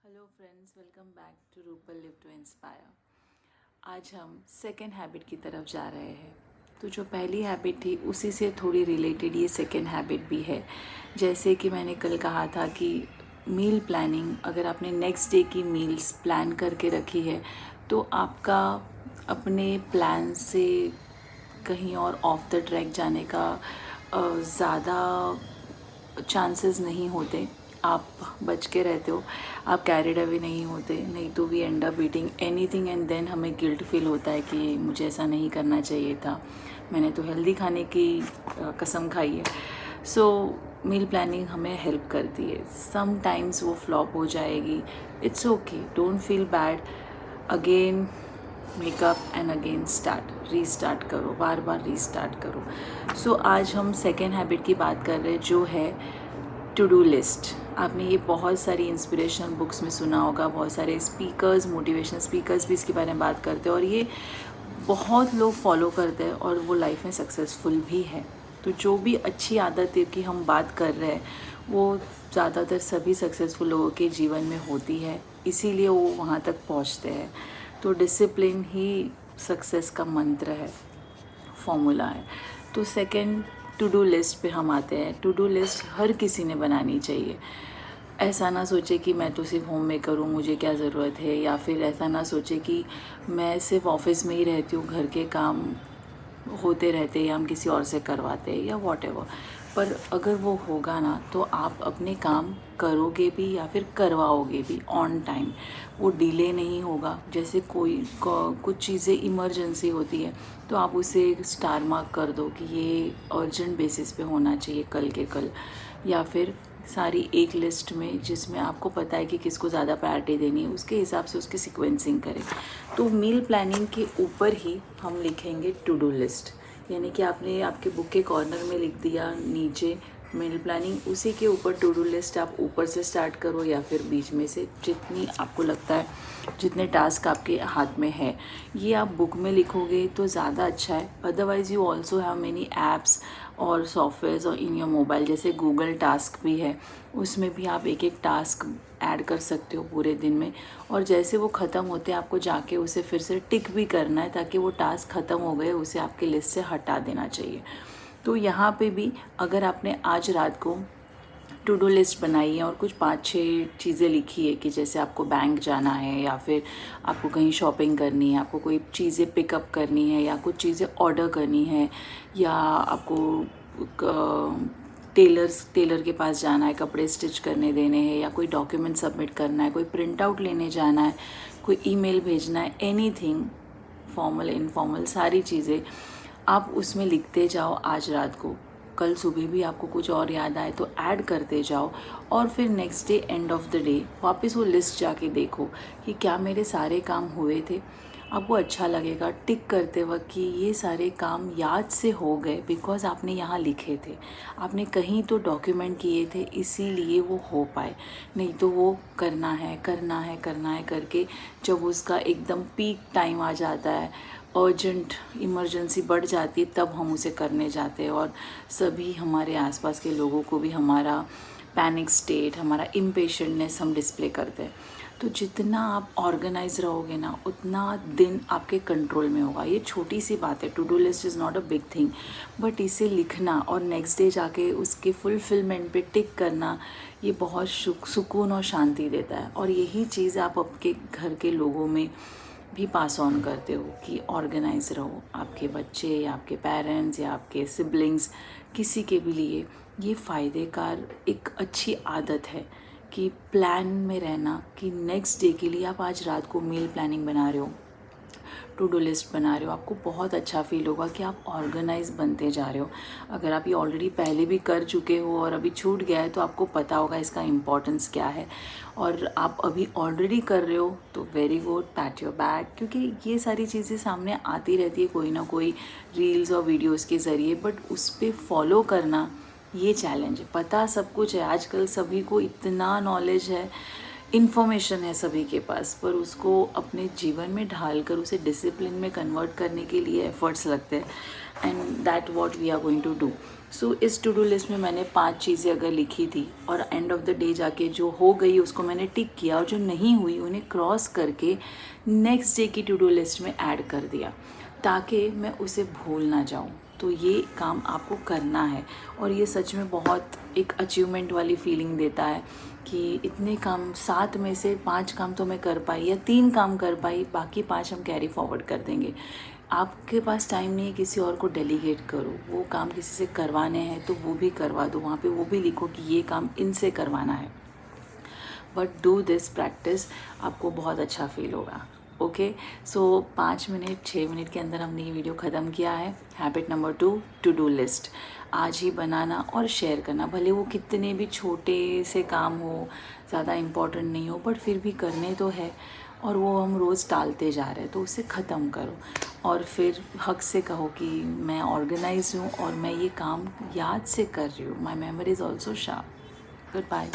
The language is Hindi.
Hello friends, welcome back to Rupal live to inspire. आज हम सेकेंड हैबिट की तरफ जा रहे हैं। तो जो पहली हैबिट थी उसी से थोड़ी रिलेटेड ये सेकेंड हैबिट भी है। जैसे कि मैंने कल कहा था कि मील प्लानिंग, अगर आपने नेक्स्ट डे की मील्स प्लान करके रखी है तो आपका अपने प्लान से कहीं और ऑफ द ट्रैक जाने का ज़्यादा चांसेस नहीं होते। आप बच के रहते हो, आप कैरिड अवे नहीं होते। नहीं तो we end up eating anything and then हमें गिल्ट फील होता है कि मुझे ऐसा नहीं करना चाहिए था, मैंने तो हेल्दी खाने की कसम खाई है। सो मील प्लानिंग हमें हेल्प करती है। सम टाइम्स वो फ्लॉप हो जाएगी, it's okay, don't feel bad. Again makeup and again start, restart करो, बार बार रीस्टार्ट करो। सो आज हम सेकेंड हैबिट की बात कर रहे हैं जो है टू डू लिस्ट। आपने ये बहुत सारी इंस्पिरेशनल बुक्स में सुना होगा, बहुत सारे स्पीकर्स, मोटिवेशनल स्पीकर्स भी इसके बारे में बात करते हैं और ये बहुत लोग फॉलो करते हैं और वो लाइफ में सक्सेसफुल भी है। तो जो भी अच्छी आदत है कि हम बात कर रहे हैं वो ज़्यादातर सभी सक्सेसफुल लोगों के जीवन में होती है, इसीलिए वो वहाँ तक पहुँचते हैं। तो डिसिप्लिन ही सक्सेस का मंत्र है, फॉर्मूला है। तो सेकंड टू डू लिस्ट पे हम आते हैं। टू डू लिस्ट हर किसी ने बनानी चाहिए। ऐसा ना सोचे कि मैं तो सिर्फ होम मेकर हूँ, मुझे क्या ज़रूरत है, या फिर ऐसा ना सोचे कि मैं सिर्फ ऑफिस में ही रहती हूँ, घर के काम होते रहते या हम किसी और से करवाते हैं या वॉटेवर। पर अगर वो होगा ना तो आप अपने काम करोगे भी या फिर करवाओगे भी ऑन टाइम, वो डिले नहीं होगा। जैसे कुछ चीज़ें इमरजेंसी होती है तो आप उसे स्टार मार्क कर दो कि ये अर्जेंट बेसिस पे होना चाहिए कल के कल, या फिर सारी एक लिस्ट में जिसमें आपको पता है कि किसको ज़्यादा प्रायोरिटी देनी है, उसके हिसाब से उसकी सीक्वेंसिंग करें। तो मील प्लानिंग के ऊपर ही हम लिखेंगे टू डू लिस्ट, यानी कि आपने आपके बुक के कॉर्नर में लिख दिया नीचे मील प्लानिंग, उसी के ऊपर टू डू लिस्ट आप ऊपर से स्टार्ट करो या फिर बीच में से, जितनी आपको लगता है, जितने टास्क आपके हाथ में है ये आप बुक में लिखोगे तो ज़्यादा अच्छा है। Otherwise you also have many apps और सॉफ्टवेयर्स और इन योर मोबाइल, जैसे गूगल टास्क भी है, उसमें भी आप एक एक टास्क ऐड कर सकते हो पूरे दिन में। और जैसे वो ख़त्म होते हैं आपको जाके उसे फिर से टिक भी करना है, ताकि वो टास्क ख़त्म हो गए उसे आपकी लिस्ट से हटा देना चाहिए। तो यहाँ पे भी अगर आपने आज रात को टू डू लिस्ट बनाई है और कुछ 5-6 चीज़ें लिखी है कि जैसे आपको बैंक जाना है, या फिर आपको कहीं शॉपिंग करनी है, आपको कोई चीज़ें पिकअप करनी है, या कुछ चीज़ें ऑर्डर करनी है, या आपको टेलर के पास जाना है, कपड़े स्टिच करने देने हैं, या कोई डॉक्यूमेंट सबमिट करना है, कोई प्रिंट आउट लेने जाना है, कोई ईमेल भेजना है, एनीथिंग, फॉर्मल इनफॉर्मल सारी चीज़ें आप उसमें लिखते जाओ आज रात को। कल सुबह भी आपको कुछ और याद आए तो ऐड करते जाओ, और फिर next day end of the day वापस वो लिस्ट जाके देखो कि क्या मेरे सारे काम हुए थे। आपको अच्छा लगेगा टिक करते वक्त कि ये सारे काम याद से हो गए, बिकॉज आपने यहाँ लिखे थे, आपने कहीं तो डॉक्यूमेंट किए थे, इसीलिए वो हो पाए। नहीं तो वो करना है करना है करना है करके जब उसका एकदम पीक टाइम आ जाता है, अर्जेंट इमरजेंसी बढ़ जाती है, तब हम उसे करने जाते हैं और सभी हमारे आसपास के लोगों को भी हमारा पैनिक स्टेट, हमारा इम्पेशेंटनेस हम डिस्प्ले करते हैं। तो जितना आप ऑर्गेनाइज रहोगे ना उतना दिन आपके कंट्रोल में होगा। ये छोटी सी बात है, to do list is not a big thing, but इसे लिखना और नेक्स्ट डे जाके उसके फुलफिलमेंट पे टिक करना, ये बहुत सुकून और शांति देता है। और यही चीज़ आप आपके घर के लोगों में भी पास ऑन करते हो कि ऑर्गेनाइज रहो। आपके बच्चे या आपके पेरेंट्स या आपके सिबलिंग्स, किसी के भी लिए ये फ़ायदेकार एक अच्छी आदत है कि प्लान में रहना, कि नेक्स्ट डे के लिए आप आज रात को मील प्लानिंग बना रहे हो, टू डू लिस्ट बना रहे हो, आपको बहुत अच्छा फील होगा कि आप ऑर्गेनाइज बनते जा रहे हो। अगर आप ये ऑलरेडी पहले भी कर चुके हो और अभी छूट गया है तो आपको पता होगा इसका इम्पोर्टेंस क्या है, और आप अभी ऑलरेडी कर रहे हो तो very good, PAT your back, क्योंकि ये सारी चीज़ें सामने आती रहती है कोई ना कोई रील्स और वीडियोज़ के ज़रिए, बट उस पर फॉलो करना ये चैलेंज है। पता सब कुछ है, आजकल सभी को इतना नॉलेज है, इन्फॉर्मेशन है सभी के पास, पर उसको अपने जीवन में ढाल कर उसे डिसिप्लिन में कन्वर्ट करने के लिए एफर्ट्स लगते हैं, and that what we are going to do. So इस टू डू लिस्ट में मैंने 5 चीज़ें अगर लिखी थी और एंड ऑफ द डे जाके जो हो गई उसको मैंने टिक किया और जो नहीं हुई उन्हें क्रॉस करके नेक्स्ट डे की टू डू लिस्ट में ऐड कर दिया ताकि मैं उसे भूल ना जाऊँ। तो ये काम आपको करना है और ये सच में बहुत एक अचीवमेंट वाली फीलिंग देता है कि इतने काम 7 में से 5 काम तो मैं कर पाई या 3 काम कर पाई, बाकी 5 हम कैरी फॉरवर्ड कर देंगे। आपके पास टाइम नहीं है, किसी और को डेलीगेट करो। वो काम किसी से करवाने हैं तो वो भी करवा दो, वहाँ पे वो भी लिखो कि ये काम इनसे करवाना है। बट डू दिस प्रैक्टिस, आपको बहुत अच्छा फील होगा। ओके, सो 5 मिनट 6 मिनट के अंदर हमने ये वीडियो ख़त्म किया है। Habit number 2, to do list आज ही बनाना और शेयर करना। भले वो कितने भी छोटे से काम हो, ज़्यादा इम्पोर्टेंट नहीं हो, बट फिर भी करने तो है और वो हम रोज़ टालते जा रहे हैं, तो उसे ख़त्म करो और फिर हक से कहो कि मैं ऑर्गेनाइज हूँ और मैं ये काम याद से कर रही हूँ। My memory is also sharp. Good bye.